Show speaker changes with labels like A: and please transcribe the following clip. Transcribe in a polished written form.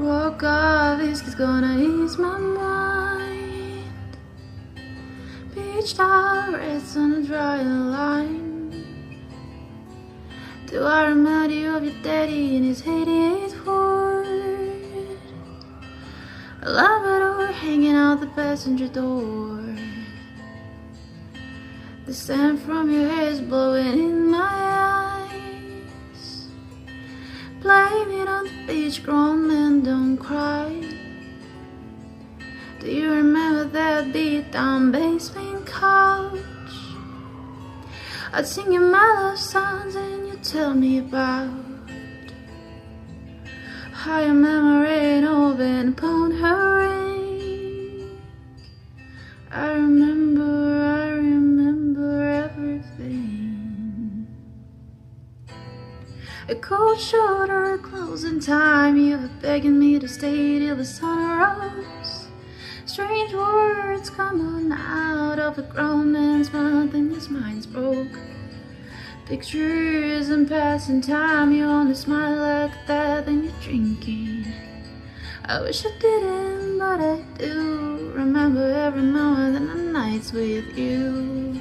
A: Oh God, this is gonna ease my mind. Beach towers on a dry line. Do I remind you of your daddy in his 88th Ford? A Labrador hanging out the passenger door. The sand from your hair is blowing in my eyes. Blame it on the beach, grown men don't cry. Do you remember that beat down basement couch? I'd sing you my love songs and you'd tell me about how your memory ain't open upon her ring. I remember everything. A cold shoulder, closing time. You were begging me to stay till the sun rose. Strange words coming out of a grown man's mouth and his mind's broke. Pictures and passing time. You only smile like that when you're drinking. I wish I didn't, but I do remember every moment and the nights with you.